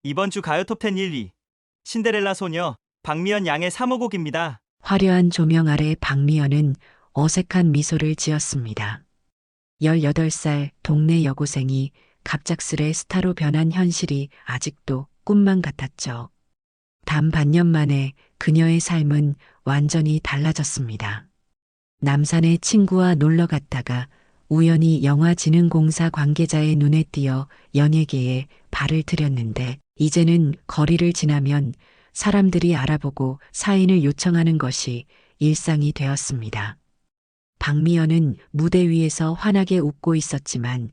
이번 주 가요 톱10 1위. 신데렐라 소녀, 박미연 양의 3호곡입니다. 화려한 조명 아래 박미연은 어색한 미소를 지었습니다. 18살 동네 여고생이 갑작스레 스타로 변한 현실이 아직도 꿈만 같았죠. 단 반년 만에 그녀의 삶은 완전히 달라졌습니다. 남산에 친구와 놀러 갔다가 우연히 영화진흥공사 관계자의 눈에 띄어 연예계에 발을 들였는데 이제는 거리를 지나면 사람들이 알아보고 사인을 요청하는 것이 일상이 되었습니다. 박미연은 무대 위에서 환하게 웃고 있었지만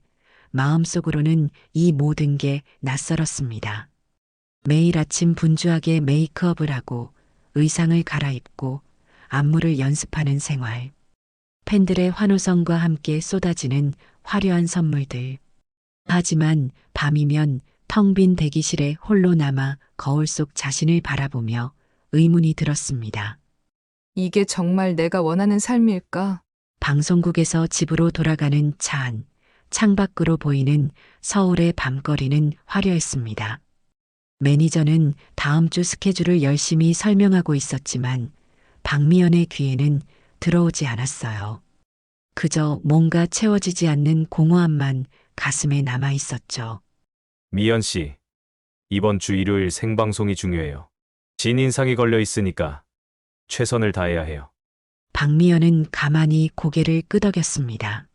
마음속으로는 이 모든 게 낯설었습니다. 매일 아침 분주하게 메이크업을 하고 의상을 갈아입고 안무를 연습하는 생활. 팬들의 환호성과 함께 쏟아지는 화려한 선물들. 하지만 밤이면 텅 빈 대기실에 홀로 남아 거울 속 자신을 바라보며 의문이 들었습니다. 이게 정말 내가 원하는 삶일까? 방송국에서 집으로 돌아가는 차 안, 창밖으로 보이는 서울의 밤거리는 화려했습니다. 매니저는 다음 주 스케줄을 열심히 설명하고 있었지만 박미연의 귀에는 들어오지 않았어요. 그저 뭔가 채워지지 않는 공허함만 가슴에 남아 있었죠. 미연 씨, 이번 주 일요일 생방송이 중요해요. 진인상이 걸려 있으니까 최선을 다해야 해요. 박미연은 가만히 고개를 끄덕였습니다.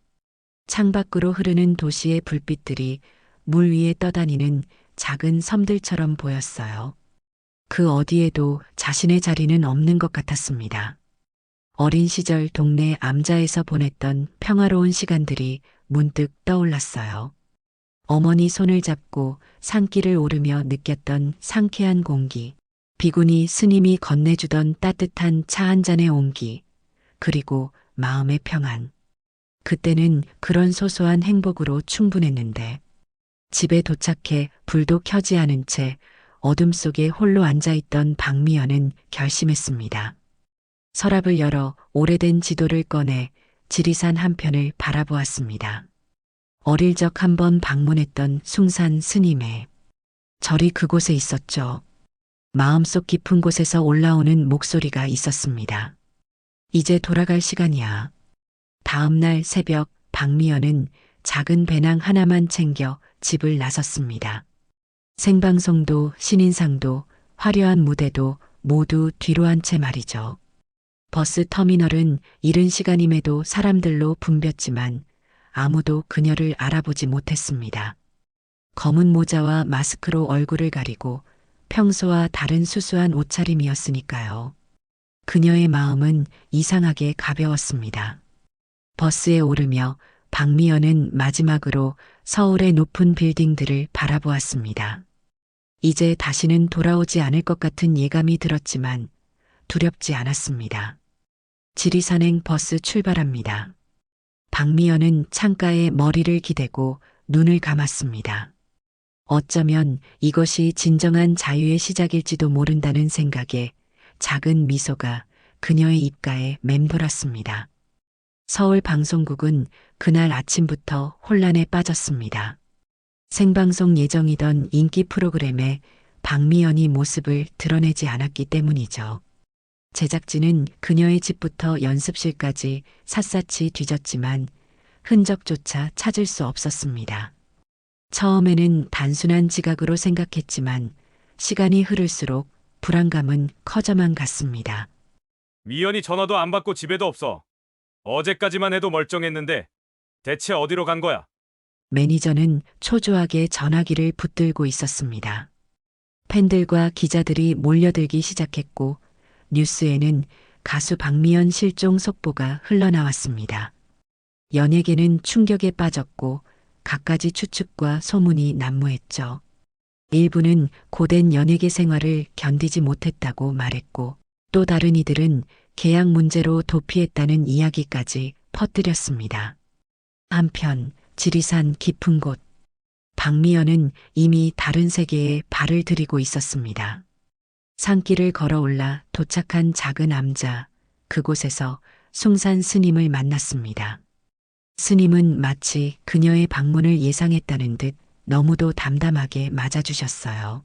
창밖으로 흐르는 도시의 불빛들이 물 위에 떠다니는 작은 섬들처럼 보였어요. 그 어디에도 자신의 자리는 없는 것 같았습니다. 어린 시절 동네 암자에서 보냈던 평화로운 시간들이 문득 떠올랐어요. 어머니 손을 잡고 산길을 오르며 느꼈던 상쾌한 공기, 비구니 스님이 건네주던 따뜻한 차 한 잔의 온기, 그리고 마음의 평안. 그때는 그런 소소한 행복으로 충분했는데 집에 도착해 불도 켜지 않은 채 어둠 속에 홀로 앉아있던 박미연은 결심했습니다. 서랍을 열어 오래된 지도를 꺼내 지리산 한편을 바라보았습니다. 어릴 적 한번 방문했던 숭산 스님의 절이 그곳에 있었죠. 마음속 깊은 곳에서 올라오는 목소리가 있었습니다. 이제 돌아갈 시간이야. 다음 날 새벽 박미연은 작은 배낭 하나만 챙겨 집을 나섰습니다. 생방송도 신인상도 화려한 무대도 모두 뒤로 한 채 말이죠. 버스 터미널은 이른 시간임에도 사람들로 붐볐지만 아무도 그녀를 알아보지 못했습니다. 검은 모자와 마스크로 얼굴을 가리고 평소와 다른 수수한 옷차림이었으니까요. 그녀의 마음은 이상하게 가벼웠습니다. 버스에 오르며 박미연은 마지막으로 서울의 높은 빌딩들을 바라보았습니다. 이제 다시는 돌아오지 않을 것 같은 예감이 들었지만 두렵지 않았습니다. 지리산행 버스 출발합니다. 박미연은 창가에 머리를 기대고 눈을 감았습니다. 어쩌면 이것이 진정한 자유의 시작일지도 모른다는 생각에 작은 미소가 그녀의 입가에 맴돌았습니다. 서울 방송국은 그날 아침부터 혼란에 빠졌습니다. 생방송 예정이던 인기 프로그램에 박미연이 모습을 드러내지 않았기 때문이죠. 제작진은 그녀의 집부터 연습실까지 샅샅이 뒤졌지만 흔적조차 찾을 수 없었습니다. 처음에는 단순한 지각으로 생각했지만 시간이 흐를수록 불안감은 커져만 갔습니다. 미연이 전화도 안 받고 집에도 없어. 어제까지만 해도 멀쩡했는데 대체 어디로 간 거야? 매니저는 초조하게 전화기를 붙들고 있었습니다. 팬들과 기자들이 몰려들기 시작했고 뉴스에는 가수 박미연 실종 속보가 흘러나왔습니다. 연예계는 충격에 빠졌고 갖가지 추측과 소문이 난무했죠. 일부는 고된 연예계 생활을 견디지 못했다고 말했고 또 다른 이들은 계약 문제로 도피했다는 이야기까지 퍼뜨렸습니다. 한편 지리산 깊은 곳, 박미연은 이미 다른 세계에 발을 들이고 있었습니다. 산길을 걸어올라 도착한 작은 암자, 그곳에서 숭산 스님을 만났습니다. 스님은 마치 그녀의 방문을 예상했다는 듯 너무도 담담하게 맞아주셨어요.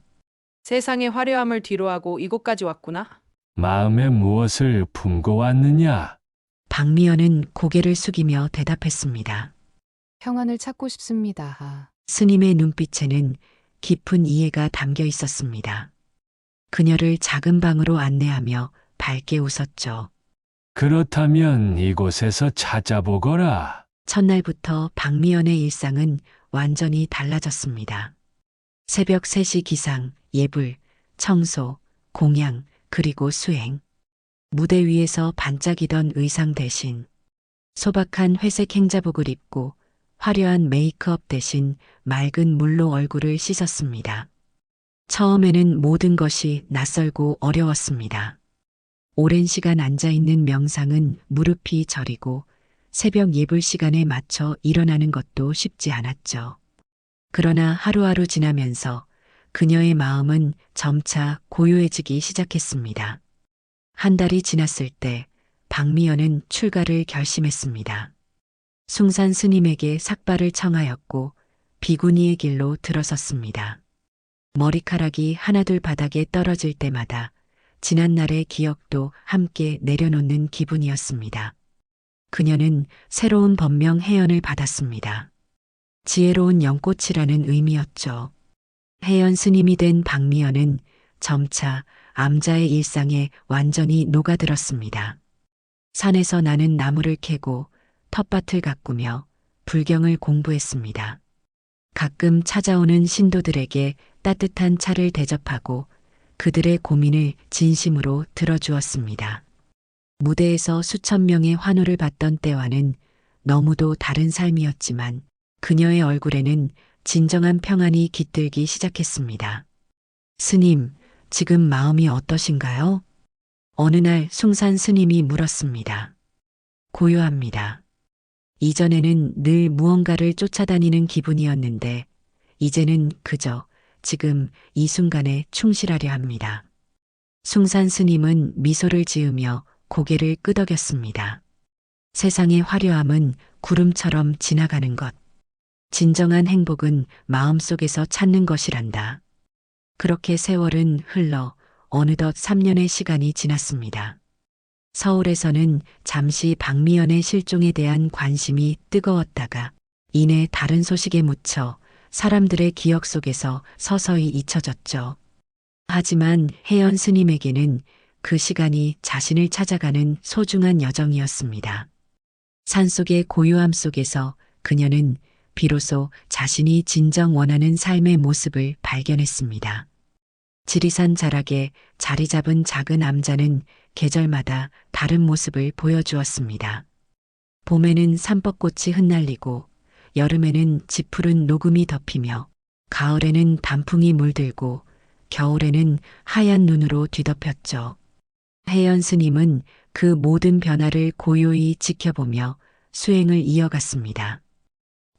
세상의 화려함을 뒤로하고 이곳까지 왔구나. 마음에 무엇을 품고 왔느냐? 박미연은 고개를 숙이며 대답했습니다. 평안을 찾고 싶습니다. 스님의 눈빛에는 깊은 이해가 담겨 있었습니다. 그녀를 작은 방으로 안내하며 밝게 웃었죠. 그렇다면 이곳에서 찾아보거라. 첫날부터 박미연의 일상은 완전히 달라졌습니다. 새벽 3시 기상, 예불, 청소, 공양, 그리고 수행. 무대 위에서 반짝이던 의상 대신 소박한 회색 행자복을 입고 화려한 메이크업 대신 맑은 물로 얼굴을 씻었습니다. 처음에는 모든 것이 낯설고 어려웠습니다. 오랜 시간 앉아있는 명상은 무릎이 저리고 새벽 예불 시간에 맞춰 일어나는 것도 쉽지 않았죠. 그러나 하루하루 지나면서 그녀의 마음은 점차 고요해지기 시작했습니다. 한 달이 지났을 때 박미연은 출가를 결심했습니다. 숭산 스님에게 삭발을 청하였고 비구니의 길로 들어섰습니다. 머리카락이 하나둘 바닥에 떨어질 때마다 지난날의 기억도 함께 내려놓는 기분이었습니다. 그녀는 새로운 법명 해연을 받았습니다. 지혜로운 연꽃이라는 의미였죠. 해연 스님이 된 박미연은 점차 암자의 일상에 완전히 녹아들었습니다. 산에서 나는 나무를 캐고 텃밭을 가꾸며 불경을 공부했습니다. 가끔 찾아오는 신도들에게 따뜻한 차를 대접하고 그들의 고민을 진심으로 들어주었습니다. 무대에서 수천 명의 환호를 받던 때와는 너무도 다른 삶이었지만 그녀의 얼굴에는 진정한 평안이 깃들기 시작했습니다. 스님, 지금 마음이 어떠신가요? 어느 날 숭산 스님이 물었습니다. 고요합니다. 이전에는 늘 무언가를 쫓아다니는 기분이었는데 이제는 그저 지금 이 순간에 충실하려 합니다. 숭산 스님은 미소를 지으며 고개를 끄덕였습니다. 세상의 화려함은 구름처럼 지나가는 것. 진정한 행복은 마음속에서 찾는 것이란다. 그렇게 세월은 흘러 어느덧 3년의 시간이 지났습니다. 서울에서는 잠시 박미연의 실종에 대한 관심이 뜨거웠다가 이내 다른 소식에 묻혀 사람들의 기억 속에서 서서히 잊혀졌죠. 하지만 혜연 스님에게는 그 시간이 자신을 찾아가는 소중한 여정이었습니다. 산속의 고요함 속에서 그녀는 비로소 자신이 진정 원하는 삶의 모습을 발견했습니다. 지리산 자락에 자리 잡은 작은 암자는 계절마다 다른 모습을 보여주었습니다. 봄에는 삼법꽃이 흩날리고 여름에는 지푸른 녹음이 덮이며 가을에는 단풍이 물들고 겨울에는 하얀 눈으로 뒤덮였죠. 혜연 스님은 그 모든 변화를 고요히 지켜보며 수행을 이어갔습니다.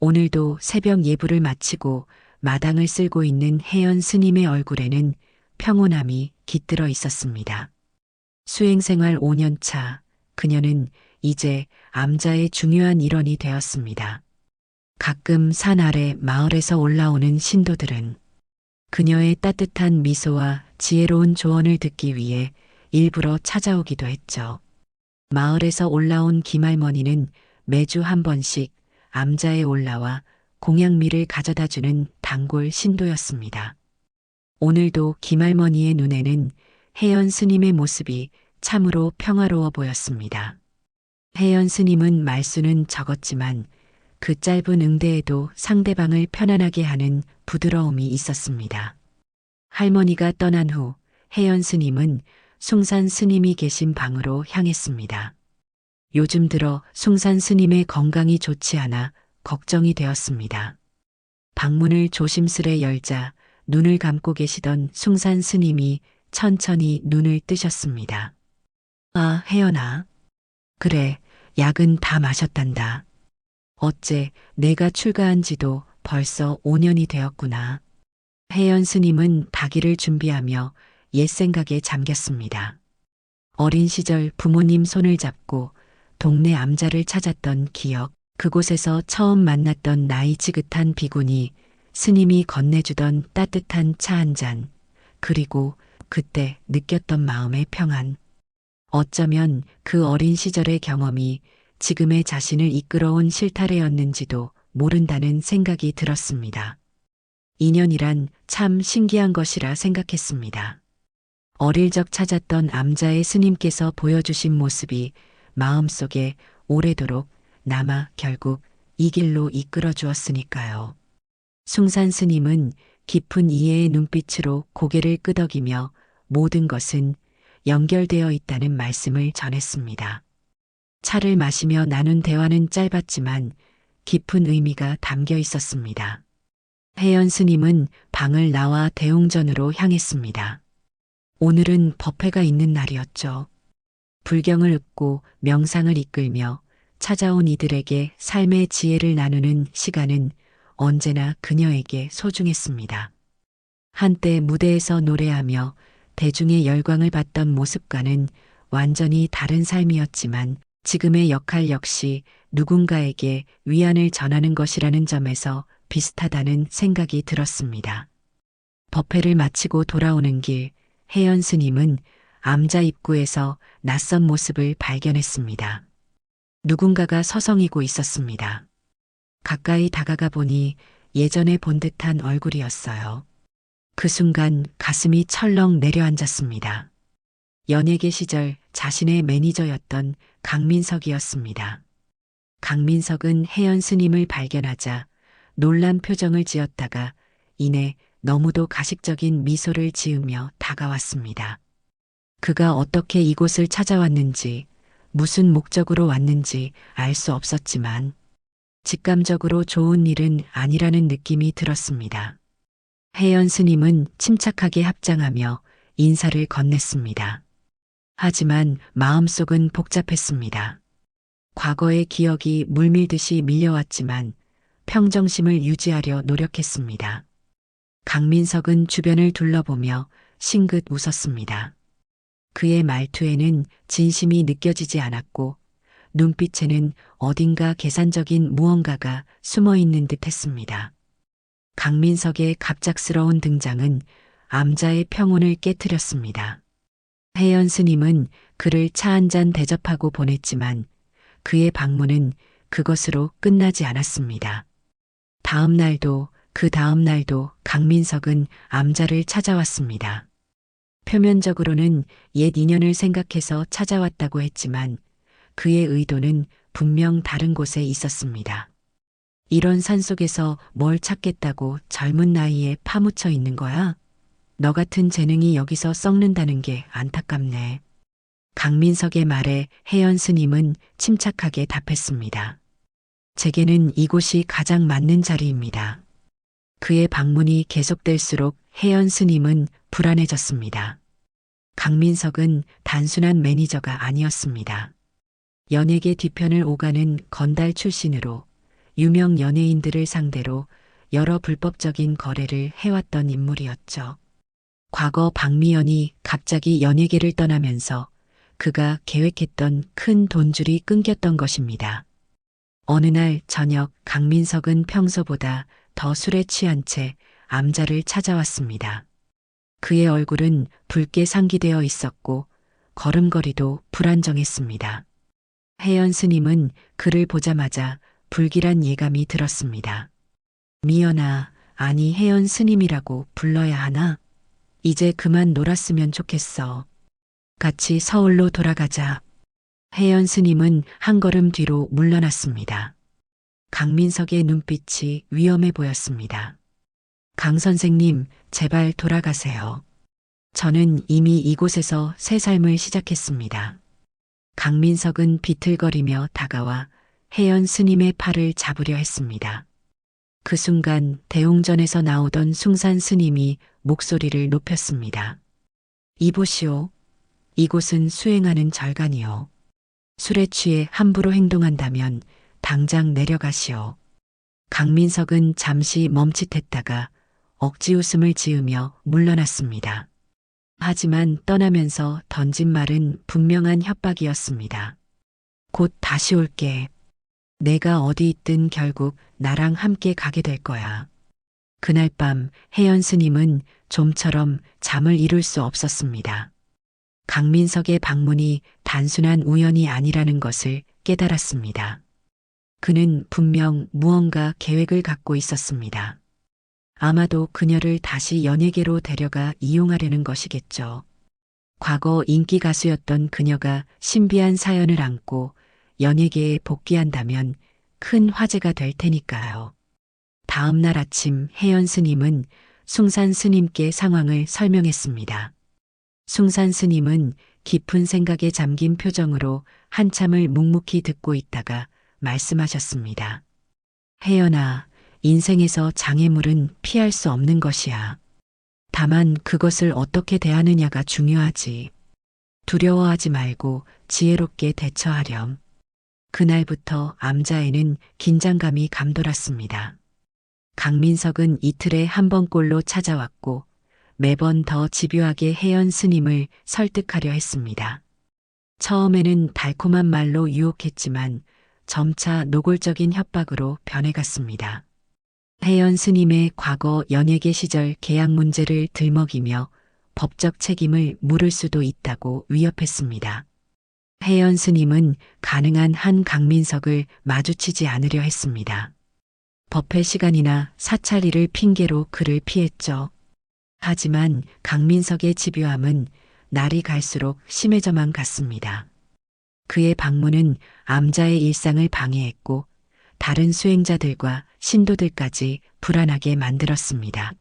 오늘도 새벽 예불을 마치고 마당을 쓸고 있는 혜연 스님의 얼굴에는 평온함이 깃들어 있었습니다. 수행생활 5년 차, 그녀는 이제 암자의 중요한 일원이 되었습니다. 가끔 산 아래 마을에서 올라오는 신도들은 그녀의 따뜻한 미소와 지혜로운 조언을 듣기 위해 일부러 찾아오기도 했죠. 마을에서 올라온 김할머니는 매주 한 번씩 암자에 올라와 공양미를 가져다주는 단골 신도였습니다. 오늘도 김할머니의 눈에는 혜연 스님의 모습이 참으로 평화로워 보였습니다. 혜연 스님은 말수는 적었지만 그 짧은 응대에도 상대방을 편안하게 하는 부드러움이 있었습니다. 할머니가 떠난 후 혜연 스님은 숭산 스님이 계신 방으로 향했습니다. 요즘 들어 숭산 스님의 건강이 좋지 않아 걱정이 되었습니다. 방문을 조심스레 열자 눈을 감고 계시던 숭산 스님이 천천히 눈을 뜨셨습니다. 아, 혜연아. 그래, 약은 다 마셨단다. 어째 내가 출가한 지도 벌써 5년이 되었구나. 혜연 스님은 다기를 준비하며 옛 생각에 잠겼습니다. 어린 시절 부모님 손을 잡고 동네 암자를 찾았던 기억, 그곳에서 처음 만났던 나이 지긋한 비구니, 스님이 건네주던 따뜻한 차 한 잔, 그리고 그때 느꼈던 마음의 평안. 어쩌면 그 어린 시절의 경험이 지금의 자신을 이끌어온 실타래였는지도 모른다는 생각이 들었습니다. 인연이란 참 신기한 것이라 생각했습니다. 어릴 적 찾았던 암자의 스님께서 보여주신 모습이 마음속에 오래도록 남아 결국 이 길로 이끌어 주었으니까요. 숭산 스님은 깊은 이해의 눈빛으로 고개를 끄덕이며 모든 것은 연결되어 있다는 말씀을 전했습니다. 차를 마시며 나눈 대화는 짧았지만 깊은 의미가 담겨 있었습니다. 혜연 스님은 방을 나와 대웅전으로 향했습니다. 오늘은 법회가 있는 날이었죠. 불경을 읊고 명상을 이끌며 찾아온 이들에게 삶의 지혜를 나누는 시간은 언제나 그녀에게 소중했습니다. 한때 무대에서 노래하며 대중의 열광을 받던 모습과는 완전히 다른 삶이었지만 지금의 역할 역시 누군가에게 위안을 전하는 것이라는 점에서 비슷하다는 생각이 들었습니다. 법회를 마치고 돌아오는 길, 혜연 스님은 암자 입구에서 낯선 모습을 발견했습니다. 누군가가 서성이고 있었습니다. 가까이 다가가 보니 예전에 본 듯한 얼굴이었어요. 그 순간 가슴이 철렁 내려앉았습니다. 연예계 시절 자신의 매니저였던 강민석이었습니다. 강민석은 혜연 스님을 발견하자 놀란 표정을 지었다가 이내 너무도 가식적인 미소를 지으며 다가왔습니다. 그가 어떻게 이곳을 찾아왔는지, 무슨 목적으로 왔는지 알 수 없었지만 직감적으로 좋은 일은 아니라는 느낌이 들었습니다. 혜연 스님은 침착하게 합장하며 인사를 건넸습니다. 하지만 마음속은 복잡했습니다. 과거의 기억이 물밀듯이 밀려왔지만 평정심을 유지하려 노력했습니다. 강민석은 주변을 둘러보며 싱긋 웃었습니다. 그의 말투에는 진심이 느껴지지 않았고 눈빛에는 어딘가 계산적인 무언가가 숨어 있는 듯 했습니다. 강민석의 갑작스러운 등장은 암자의 평온을 깨트렸습니다. 혜연 스님은 그를 차 한 잔 대접하고 보냈지만 그의 방문은 그것으로 끝나지 않았습니다. 다음 날도 그 다음 날도 강민석은 암자를 찾아왔습니다. 표면적으로는 옛 인연을 생각해서 찾아왔다고 했지만 그의 의도는 분명 다른 곳에 있었습니다. 이런 산속에서 뭘 찾겠다고 젊은 나이에 파묻혀 있는 거야? 너 같은 재능이 여기서 썩는다는 게 안타깝네. 강민석의 말에 혜연 스님은 침착하게 답했습니다. 제게는 이곳이 가장 맞는 자리입니다. 그의 방문이 계속될수록 혜연 스님은 불안해졌습니다. 강민석은 단순한 매니저가 아니었습니다. 연예계 뒤편을 오가는 건달 출신으로 유명 연예인들을 상대로 여러 불법적인 거래를 해왔던 인물이었죠. 과거 박미연이 갑자기 연예계를 떠나면서 그가 계획했던 큰 돈줄이 끊겼던 것입니다. 어느 날 저녁 강민석은 평소보다 더 술에 취한 채 암자를 찾아왔습니다. 그의 얼굴은 붉게 상기되어 있었고 걸음걸이도 불안정했습니다. 혜연 스님은 그를 보자마자 불길한 예감이 들었습니다. 미연아, 아니 혜연 스님이라고 불러야 하나? 이제 그만 놀았으면 좋겠어. 같이 서울로 돌아가자. 혜연 스님은 한 걸음 뒤로 물러났습니다. 강민석의 눈빛이 위험해 보였습니다. 강 선생님, 제발 돌아가세요. 저는 이미 이곳에서 새 삶을 시작했습니다. 강민석은 비틀거리며 다가와 혜연 스님의 팔을 잡으려 했습니다. 그 순간 대웅전에서 나오던 숭산 스님이 목소리를 높였습니다. 이보시오. 이곳은 수행하는 절간이요. 술에 취해 함부로 행동한다면 당장 내려가시오. 강민석은 잠시 멈칫했다가 억지 웃음을 지으며 물러났습니다. 하지만 떠나면서 던진 말은 분명한 협박이었습니다. 곧 다시 올게. 내가 어디 있든 결국 나랑 함께 가게 될 거야. 그날 밤 혜연 스님은 좀처럼 잠을 이룰 수 없었습니다. 강민석의 방문이 단순한 우연이 아니라는 것을 깨달았습니다. 그는 분명 무언가 계획을 갖고 있었습니다. 아마도 그녀를 다시 연예계로 데려가 이용하려는 것이겠죠. 과거 인기 가수였던 그녀가 신비한 사연을 안고 연예계에 복귀한다면 큰 화제가 될 테니까요. 다음 날 아침 혜연 스님은 숭산 스님께 상황을 설명했습니다. 숭산 스님은 깊은 생각에 잠긴 표정으로 한참을 묵묵히 듣고 있다가 말씀하셨습니다. 혜연아, 인생에서 장애물은 피할 수 없는 것이야. 다만 그것을 어떻게 대하느냐가 중요하지. 두려워하지 말고 지혜롭게 대처하렴. 그날부터 암자에는 긴장감이 감돌았습니다. 강민석은 이틀에 한 번꼴로 찾아왔고 매번 더 집요하게 혜연 스님을 설득하려 했습니다. 처음에는 달콤한 말로 유혹했지만 점차 노골적인 협박으로 변해갔습니다. 혜연 스님의 과거 연예계 시절 계약 문제를 들먹이며 법적 책임을 물을 수도 있다고 위협했습니다. 혜연 스님은 가능한 한 강민석을 마주치지 않으려 했습니다. 법회 시간이나 사찰일을 핑계로 그를 피했죠. 하지만 강민석의 집요함은 날이 갈수록 심해져만 갔습니다. 그의 방문은 암자의 일상을 방해했고 다른 수행자들과 신도들까지 불안하게 만들었습니다.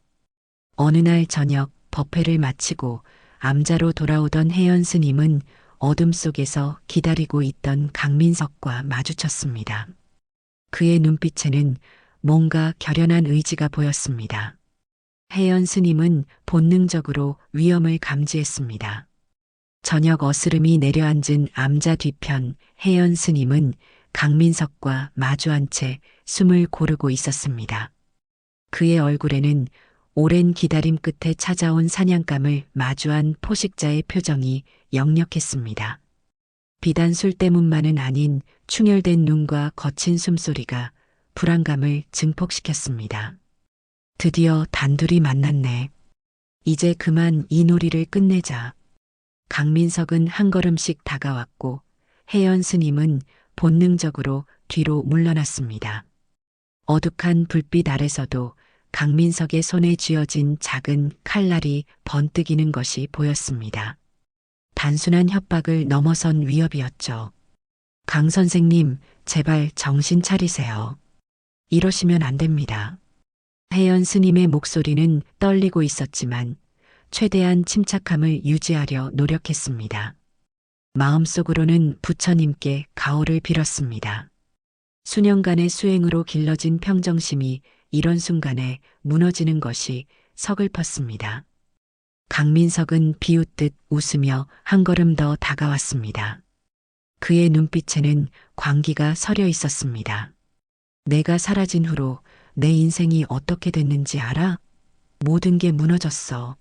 어느 날 저녁 법회를 마치고 암자로 돌아오던 혜연 스님은 어둠 속에서 기다리고 있던 강민석과 마주쳤습니다. 그의 눈빛에는 뭔가 결연한 의지가 보였습니다. 혜연 스님은 본능적으로 위험을 감지했습니다. 저녁 어스름이 내려앉은 암자 뒤편 혜연 스님은 강민석과 마주한 채 숨을 고르고 있었습니다. 그의 얼굴에는 오랜 기다림 끝에 찾아온 사냥감을 마주한 포식자의 표정이 역력했습니다. 비단 술 때문만은 아닌 충혈된 눈과 거친 숨소리가 불안감을 증폭시켰습니다. 드디어 단둘이 만났네. 이제 그만 이 놀이를 끝내자. 강민석은 한 걸음씩 다가왔고 혜연 스님은 본능적으로 뒤로 물러났습니다. 어둑한 불빛 아래서도 강민석의 손에 쥐어진 작은 칼날이 번뜩이는 것이 보였습니다. 단순한 협박을 넘어선 위협이었죠. 강 선생님, 제발 정신 차리세요. 이러시면 안 됩니다. 혜연 스님의 목소리는 떨리고 있었지만 최대한 침착함을 유지하려 노력했습니다. 마음속으로는 부처님께 가호를 빌었습니다. 수년간의 수행으로 길러진 평정심이 이런 순간에 무너지는 것이 서글펐습니다. 강민석은 비웃듯 웃으며 한 걸음 더 다가왔습니다. 그의 눈빛에는 광기가 서려 있었습니다. 내가 사라진 후로 내 인생이 어떻게 됐는지 알아? 모든 게 무너졌어.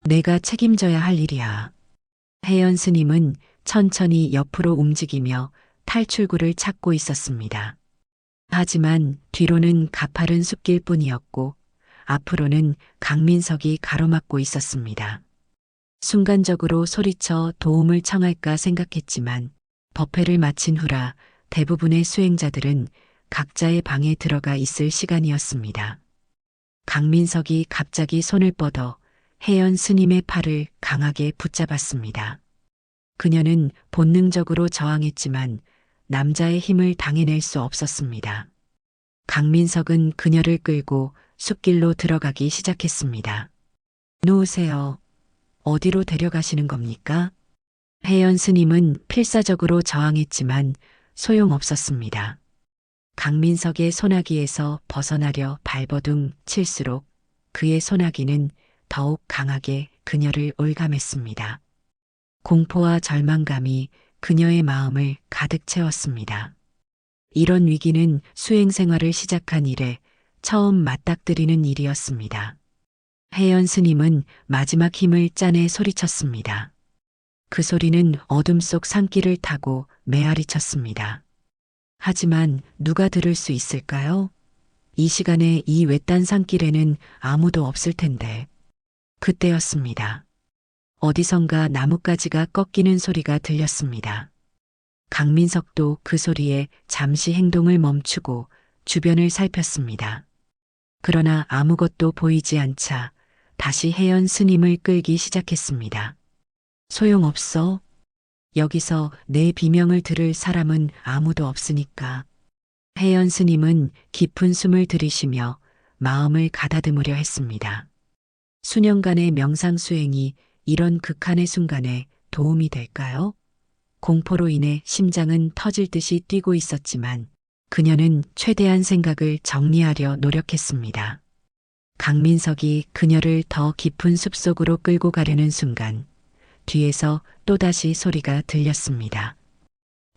내가 책임져야 할 일이야. 혜연 스님은 천천히 옆으로 움직이며 탈출구를 찾고 있었습니다. 하지만 뒤로는 가파른 숲길 뿐이었고 앞으로는 강민석이 가로막고 있었습니다. 순간적으로 소리쳐 도움을 청할까 생각했지만 법회를 마친 후라 대부분의 수행자들은 각자의 방에 들어가 있을 시간이었습니다. 강민석이 갑자기 손을 뻗어 혜연 스님의 팔을 강하게 붙잡았습니다. 그녀는 본능적으로 저항했지만 남자의 힘을 당해낼 수 없었습니다. 강민석은 그녀를 끌고 숲길로 들어가기 시작했습니다. 놓으세요. 어디로 데려가시는 겁니까? 혜연 스님은 필사적으로 저항했지만 소용없었습니다. 강민석의 소나기에서 벗어나려 발버둥 칠수록 그의 소나기는 더욱 강하게 그녀를 올감했습니다. 공포와 절망감이 그녀의 마음을 가득 채웠습니다. 이런 위기는 수행 생활을 시작한 이래 처음 맞닥뜨리는 일이었습니다. 혜연 스님은 마지막 힘을 짜내 소리쳤습니다. 그 소리는 어둠 속 산길을 타고 메아리 쳤습니다. 하지만 누가 들을 수 있을까요? 이 시간에 이 외딴 산길에는 아무도 없을 텐데. 그때였습니다. 어디선가 나뭇가지가 꺾이는 소리가 들렸습니다. 강민석도 그 소리에 잠시 행동을 멈추고 주변을 살폈습니다. 그러나 아무것도 보이지 않자 다시 혜연 스님을 끌기 시작했습니다. 소용없어. 여기서 내 비명을 들을 사람은 아무도 없으니까. 혜연 스님은 깊은 숨을 들이쉬며 마음을 가다듬으려 했습니다. 수년간의 명상 수행이 이런 극한의 순간에 도움이 될까요? 공포로 인해 심장은 터질 듯이 뛰고 있었지만 그녀는 최대한 생각을 정리하려 노력했습니다. 강민석이 그녀를 더 깊은 숲속으로 끌고 가려는 순간 뒤에서 또다시 소리가 들렸습니다.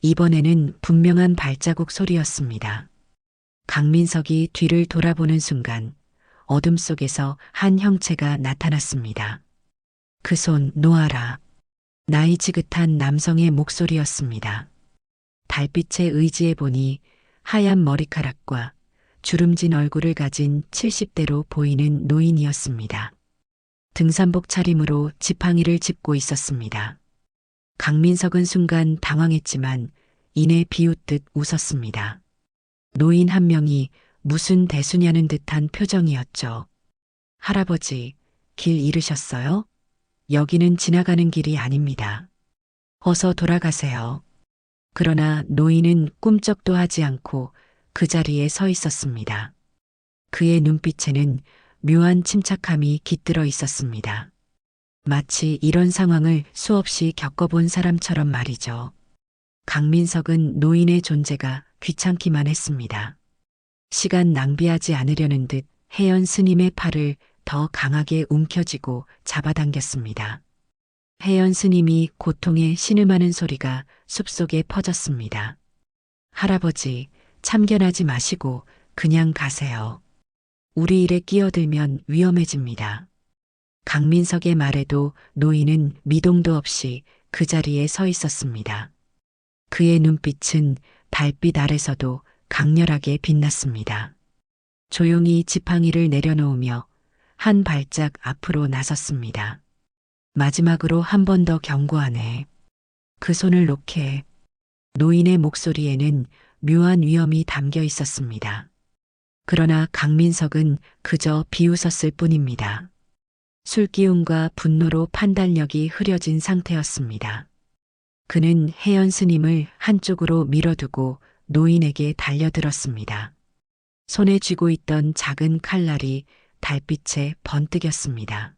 이번에는 분명한 발자국 소리였습니다. 강민석이 뒤를 돌아보는 순간 어둠 속에서 한 형체가 나타났습니다. 그 손 놓아라. 나이 지긋한 남성의 목소리였습니다. 달빛에 의지해 보니 하얀 머리카락과 주름진 얼굴을 가진 70대로 보이는 노인이었습니다. 등산복 차림으로 지팡이를 짚고 있었습니다. 강민석은 순간 당황했지만 이내 비웃듯 웃었습니다. 노인 한 명이 무슨 대수냐는 듯한 표정이었죠. 할아버지, 길 잃으셨어요? 여기는 지나가는 길이 아닙니다. 어서 돌아가세요. 그러나 노인은 꿈쩍도 하지 않고 그 자리에 서 있었습니다. 그의 눈빛에는 묘한 침착함이 깃들어 있었습니다. 마치 이런 상황을 수없이 겪어본 사람처럼 말이죠. 강민석은 노인의 존재가 귀찮기만 했습니다. 시간 낭비하지 않으려는 듯 혜연 스님의 팔을 더 강하게 움켜쥐고 잡아당겼습니다. 혜연 스님이 고통에 신음하는 소리가 숲속에 퍼졌습니다. 할아버지, 참견하지 마시고 그냥 가세요. 우리 일에 끼어들면 위험해집니다. 강민석의 말에도 노인은 미동도 없이 그 자리에 서 있었습니다. 그의 눈빛은 달빛 아래서도 강렬하게 빛났습니다. 조용히 지팡이를 내려놓으며 한 발짝 앞으로 나섰습니다. 마지막으로 한 번 더 경고하네. 그 손을 놓게. 노인의 목소리에는 묘한 위험이 담겨 있었습니다. 그러나 강민석은 그저 비웃었을 뿐입니다. 술기운과 분노로 판단력이 흐려진 상태였습니다. 그는 혜연 스님을 한쪽으로 밀어두고 노인에게 달려들었습니다. 손에 쥐고 있던 작은 칼날이 달빛에 번뜩였습니다.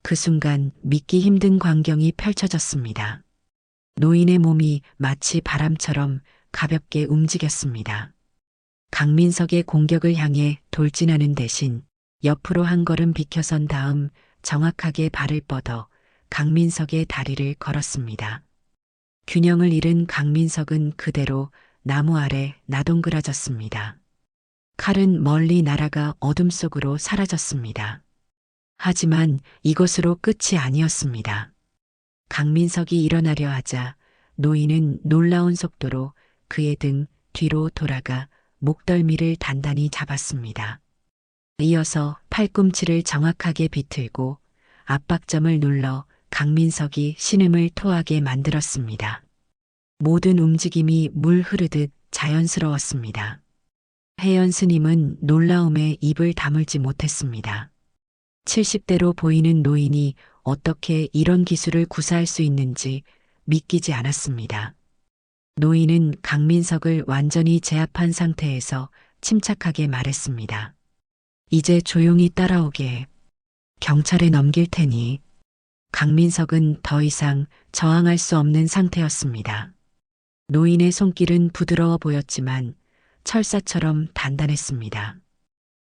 그 순간 믿기 힘든 광경이 펼쳐졌습니다. 노인의 몸이 마치 바람처럼 가볍게 움직였습니다. 강민석의 공격을 향해 돌진하는 대신 옆으로 한 걸음 비켜선 다음 정확하게 발을 뻗어 강민석의 다리를 걸었습니다. 균형을 잃은 강민석은 그대로 나무 아래 나동그라졌습니다. 칼은 멀리 날아가 어둠 속으로 사라졌습니다. 하지만 이것으로 끝이 아니었습니다. 강민석이 일어나려 하자 노인은 놀라운 속도로 그의 등 뒤로 돌아가 목덜미를 단단히 잡았습니다. 이어서 팔꿈치를 정확하게 비틀고 압박점을 눌러 강민석이 신음을 토하게 만들었습니다. 모든 움직임이 물 흐르듯 자연스러웠습니다. 혜연 스님은 놀라움에 입을 다물지 못했습니다. 70대로 보이는 노인이 어떻게 이런 기술을 구사할 수 있는지 믿기지 않았습니다. 노인은 강민석을 완전히 제압한 상태에서 침착하게 말했습니다. 이제 조용히 따라오게. 경찰에 넘길 테니. 강민석은 더 이상 저항할 수 없는 상태였습니다. 노인의 손길은 부드러워 보였지만 철사처럼 단단했습니다.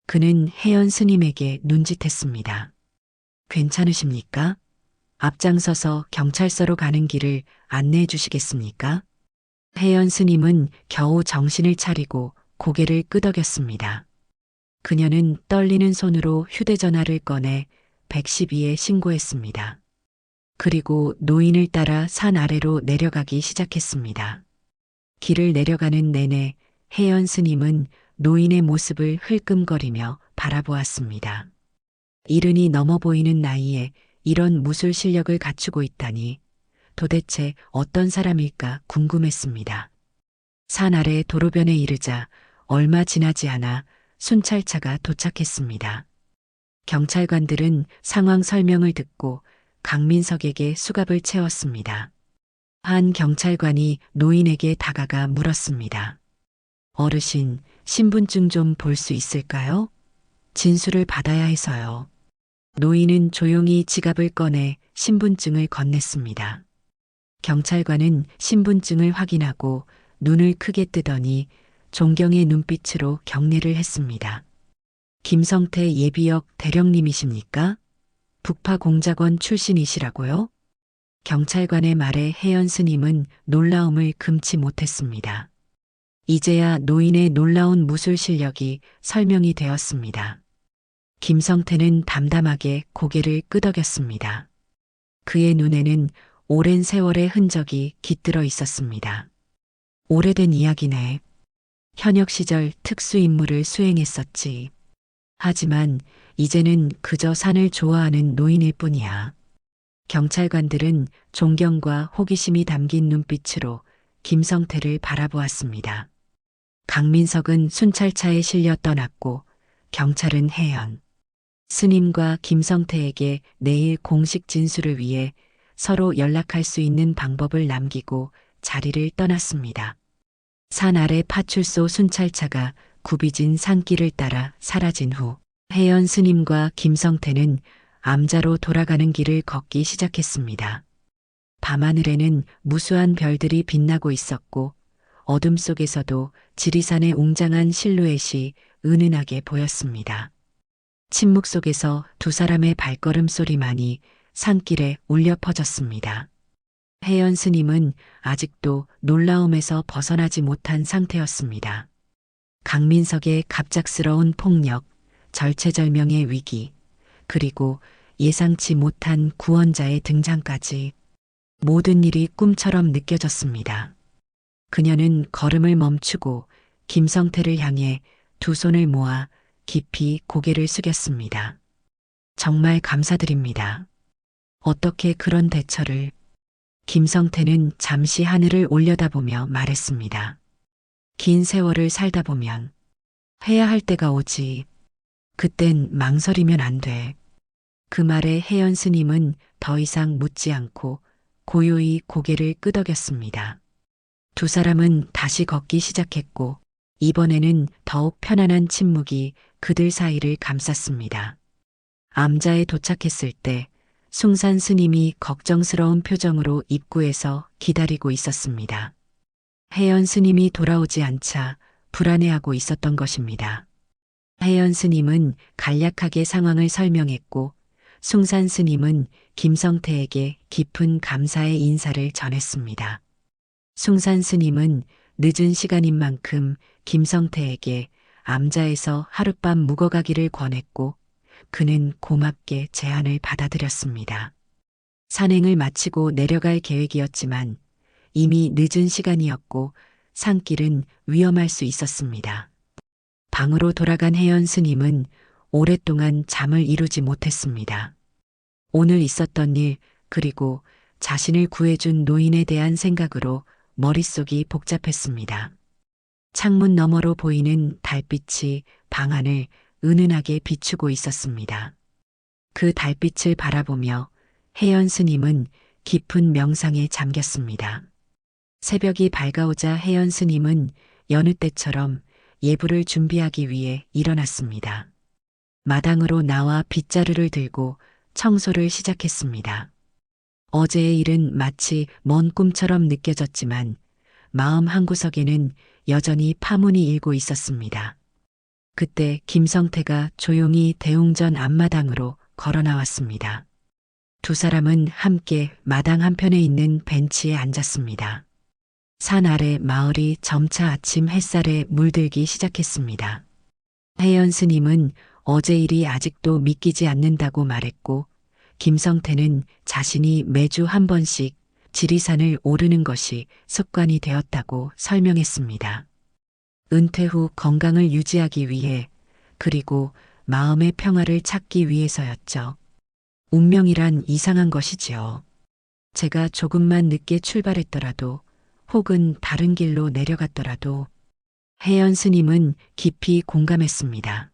그는 혜연 스님에게 눈짓했습니다. 괜찮으십니까? 앞장서서 경찰서로 가는 길을 안내해 주시겠습니까? 혜연 스님은 겨우 정신을 차리고 고개를 끄덕였습니다. 그녀는 떨리는 손으로 휴대전화를 꺼내 112에 신고했습니다. 그리고 노인을 따라 산 아래로 내려가기 시작했습니다. 길을 내려가는 내내 혜연 스님은 노인의 모습을 흘끔거리며 바라보았습니다. 이른이 넘어 보이는 나이에 이런 무술 실력을 갖추고 있다니 도대체 어떤 사람일까 궁금했습니다. 산 아래 도로변에 이르자 얼마 지나지 않아 순찰차가 도착했습니다. 경찰관들은 상황 설명을 듣고 강민석에게 수갑을 채웠습니다. 한 경찰관이 노인에게 다가가 물었습니다. 어르신, 신분증 좀 볼 수 있을까요? 진술을 받아야 해서요. 노인은 조용히 지갑을 꺼내 신분증을 건넸습니다. 경찰관은 신분증을 확인하고 눈을 크게 뜨더니 존경의 눈빛으로 경례를 했습니다. 김성태 예비역 대령님이십니까? 북파 공작원 출신이시라고요? 경찰관의 말에 혜연 스님은 놀라움을 금치 못했습니다. 이제야 노인의 놀라운 무술 실력이 설명이 되었습니다. 김성태는 담담하게 고개를 끄덕였습니다. 그의 눈에는 오랜 세월의 흔적이 깃들어 있었습니다. 오래된 이야기네. 현역 시절 특수 임무를 수행했었지. 하지만 이제는 그저 산을 좋아하는 노인일 뿐이야. 경찰관들은 존경과 호기심이 담긴 눈빛으로 김성태를 바라보았습니다. 강민석은 순찰차에 실려 떠났고 경찰은 혜연 스님과 김성태에게 내일 공식 진술을 위해 서로 연락할 수 있는 방법을 남기고 자리를 떠났습니다. 산 아래 파출소 순찰차가 굽이진 산길을 따라 사라진 후 혜연 스님과 김성태는 암자로 돌아가는 길을 걷기 시작했습니다. 밤하늘에는 무수한 별들이 빛나고 있었고 어둠 속에서도 지리산의 웅장한 실루엣이 은은하게 보였습니다. 침묵 속에서 두 사람의 발걸음 소리만이 산길에 울려 퍼졌습니다. 혜연 스님은 아직도 놀라움에서 벗어나지 못한 상태였습니다. 강민석의 갑작스러운 폭력, 절체절명의 위기, 그리고 예상치 못한 구원자의 등장까지 모든 일이 꿈처럼 느껴졌습니다. 그녀는 걸음을 멈추고 김성태를 향해 두 손을 모아 깊이 고개를 숙였습니다. 정말 감사드립니다. 어떻게 그런 대처를... 김성태는 잠시 하늘을 올려다보며 말했습니다. 긴 세월을 살다 보면 해야 할 때가 오지. 그땐 망설이면 안 돼. 그 말에 혜연 스님은 더 이상 묻지 않고 고요히 고개를 끄덕였습니다. 두 사람은 다시 걷기 시작했고 이번에는 더욱 편안한 침묵이 그들 사이를 감쌌습니다. 암자에 도착했을 때 숭산 스님이 걱정스러운 표정으로 입구에서 기다리고 있었습니다. 혜연 스님이 돌아오지 않자 불안해하고 있었던 것입니다. 혜연 스님은 간략하게 상황을 설명했고 숭산 스님은 김성태에게 깊은 감사의 인사를 전했습니다. 숭산 스님은 늦은 시간인 만큼 김성태에게 암자에서 하룻밤 묵어가기를 권했고 그는 고맙게 제안을 받아들였습니다. 산행을 마치고 내려갈 계획이었지만 이미 늦은 시간이었고 산길은 위험할 수 있었습니다. 방으로 돌아간 혜연 스님은 오랫동안 잠을 이루지 못했습니다. 오늘 있었던 일 그리고 자신을 구해준 노인에 대한 생각으로 머릿속이 복잡했습니다. 창문 너머로 보이는 달빛이 방 안을 은은하게 비추고 있었습니다. 그 달빛을 바라보며 혜연 스님은 깊은 명상에 잠겼습니다. 새벽이 밝아오자 혜연 스님은 여느 때처럼 예불을 준비하기 위해 일어났습니다. 마당으로 나와 빗자루를 들고 청소를 시작했습니다. 어제의 일은 마치 먼 꿈처럼 느껴졌지만 마음 한구석에는 여전히 파문이 일고 있었습니다. 그때 김성태가 조용히 대웅전 앞마당으로 걸어 나왔습니다. 두 사람은 함께 마당 한편에 있는 벤치에 앉았습니다. 산 아래 마을이 점차 아침 햇살에 물들기 시작했습니다. 혜연 스님은 어제 일이 아직도 믿기지 않는다고 말했고 김성태는 자신이 매주 한 번씩 지리산을 오르는 것이 습관이 되었다고 설명했습니다. 은퇴 후 건강을 유지하기 위해 그리고 마음의 평화를 찾기 위해서였죠. 운명이란 이상한 것이지요. 제가 조금만 늦게 출발했더라도 혹은 다른 길로 내려갔더라도 혜연 스님은 깊이 공감했습니다.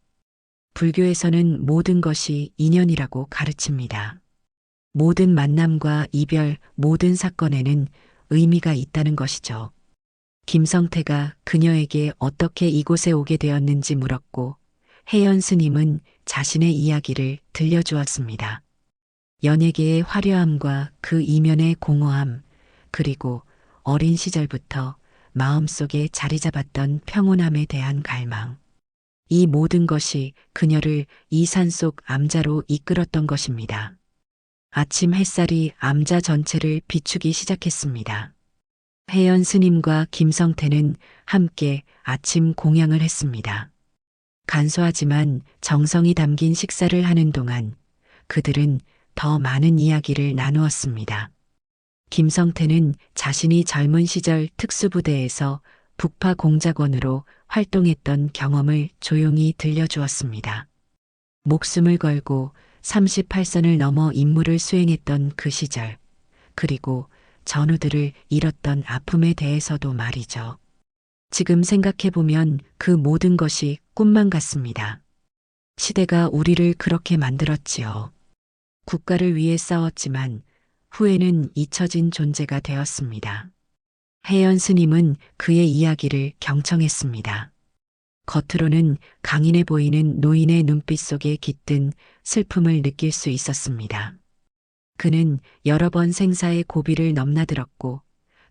불교에서는 모든 것이 인연이라고 가르칩니다. 모든 만남과 이별, 모든 사건에는 의미가 있다는 것이죠. 김성태가 그녀에게 어떻게 이곳에 오게 되었는지 물었고 혜연 스님은 자신의 이야기를 들려주었습니다. 연예계의 화려함과 그 이면의 공허함, 그리고 어린 시절부터 마음속에 자리 잡았던 평온함에 대한 갈망. 이 모든 것이 그녀를 이 산속 암자로 이끌었던 것입니다. 아침 햇살이 암자 전체를 비추기 시작했습니다. 혜연 스님과 김성태는 함께 아침 공양을 했습니다. 간소하지만 정성이 담긴 식사를 하는 동안 그들은 더 많은 이야기를 나누었습니다. 김성태는 자신이 젊은 시절 특수부대에서 북파 공작원으로 활동했던 경험을 조용히 들려주었습니다. 목숨을 걸고 38선을 넘어 임무를 수행했던 그 시절, 그리고 전우들을 잃었던 아픔에 대해서도 말이죠. 지금 생각해보면 그 모든 것이 꿈만 같습니다. 시대가 우리를 그렇게 만들었지요. 국가를 위해 싸웠지만 후에는 잊혀진 존재가 되었습니다. 혜연 스님은 그의 이야기를 경청했습니다. 겉으로는 강인해 보이는 노인의 눈빛 속에 깃든 슬픔을 느낄 수 있었습니다. 그는 여러 번 생사의 고비를 넘나들었고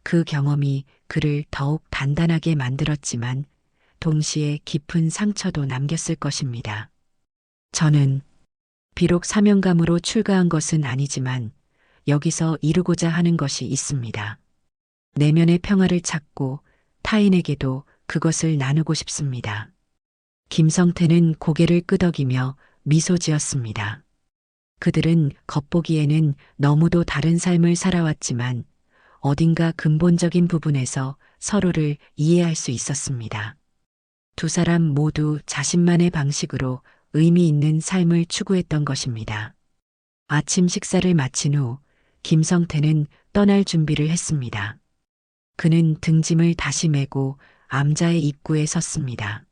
그 경험이 그를 더욱 단단하게 만들었지만 동시에 깊은 상처도 남겼을 것입니다. 저는 비록 사명감으로 출가한 것은 아니지만 여기서 이루고자 하는 것이 있습니다. 내면의 평화를 찾고 타인에게도 그것을 나누고 싶습니다. 김성태는 고개를 끄덕이며 미소 지었습니다. 그들은 겉보기에는 너무도 다른 삶을 살아왔지만 어딘가 근본적인 부분에서 서로를 이해할 수 있었습니다. 두 사람 모두 자신만의 방식으로 의미 있는 삶을 추구했던 것입니다. 아침 식사를 마친 후 김성태는 떠날 준비를 했습니다. 그는 등짐을 다시 메고 암자의 입구에 섰습니다.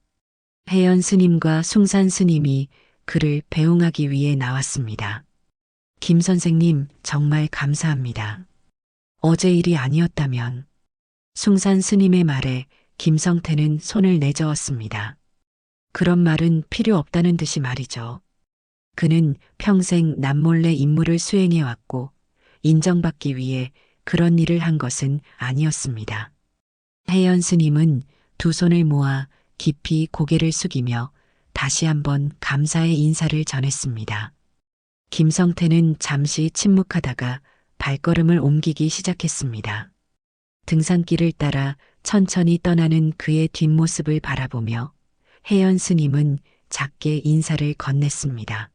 혜연 스님과 숭산 스님이 그를 배웅하기 위해 나왔습니다. 김 선생님, 정말 감사합니다. 어제 일이 아니었다면. 숭산 스님의 말에 김성태는 손을 내저었습니다. 그런 말은 필요 없다는 듯이 말이죠. 그는 평생 남몰래 임무를 수행해왔고 인정받기 위해 그런 일을 한 것은 아니었습니다. 혜연 스님은 두 손을 모아 깊이 고개를 숙이며 다시 한번 감사의 인사를 전했습니다. 김성태는 잠시 침묵하다가 발걸음을 옮기기 시작했습니다. 등산길을 따라 천천히 떠나는 그의 뒷모습을 바라보며 혜연 스님은 작게 인사를 건넸습니다.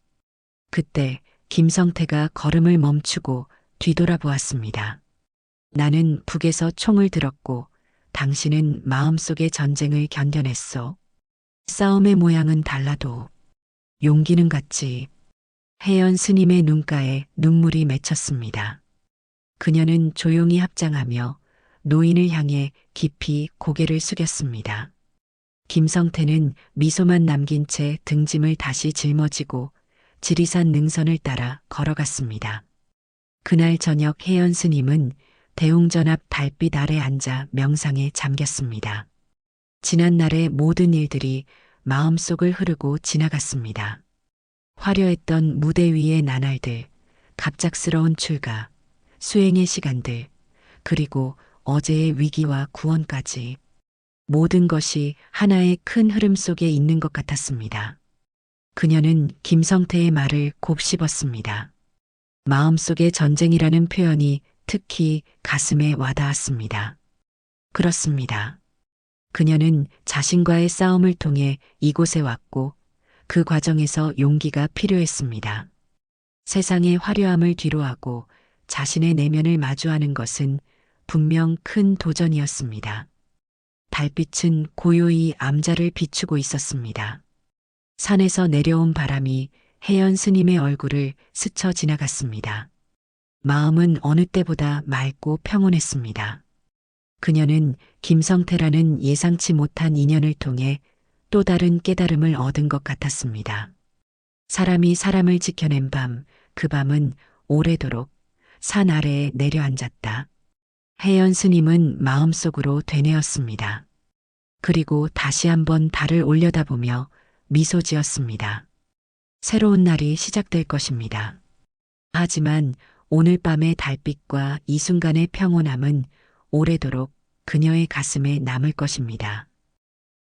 그때 김성태가 걸음을 멈추고 뒤돌아보았습니다. 나는 북에서 총을 들었고 당신은 마음속의 전쟁을 견뎌냈소. 싸움의 모양은 달라도 용기는 같지. 혜연 스님의 눈가에 눈물이 맺혔습니다. 그녀는 조용히 합장하며 노인을 향해 깊이 고개를 숙였습니다. 김성태는 미소만 남긴 채 등짐을 다시 짊어지고 지리산 능선을 따라 걸어갔습니다. 그날 저녁 혜연 스님은 대웅전 앞 달빛 아래 앉아 명상에 잠겼습니다. 지난날의 모든 일들이 마음속을 흐르고 지나갔습니다. 화려했던 무대 위의 나날들, 갑작스러운 출가, 수행의 시간들, 그리고 어제의 위기와 구원까지 모든 것이 하나의 큰 흐름 속에 있는 것 같았습니다. 그녀는 김성태의 말을 곱씹었습니다. 마음속의 전쟁이라는 표현이 특히 가슴에 와닿았습니다. 그렇습니다. 그녀는 자신과의 싸움을 통해 이곳에 왔고 그 과정에서 용기가 필요했습니다. 세상의 화려함을 뒤로하고 자신의 내면을 마주하는 것은 분명 큰 도전이었습니다. 달빛은 고요히 암자를 비추고 있었습니다. 산에서 내려온 바람이 혜연 스님의 얼굴을 스쳐 지나갔습니다. 마음은 어느 때보다 맑고 평온했습니다. 그녀는 김성태라는 예상치 못한 인연을 통해 또 다른 깨달음을 얻은 것 같았습니다. 사람이 사람을 지켜낸 밤, 그 밤은 오래도록 산 아래에 내려앉았다. 혜연 스님은 마음속으로 되뇌었습니다. 그리고 다시 한번 달을 올려다보며 미소 지었습니다. 새로운 날이 시작될 것입니다. 하지만 오늘 밤의 달빛과 이 순간의 평온함은 오래도록 그녀의 가슴에 남을 것입니다.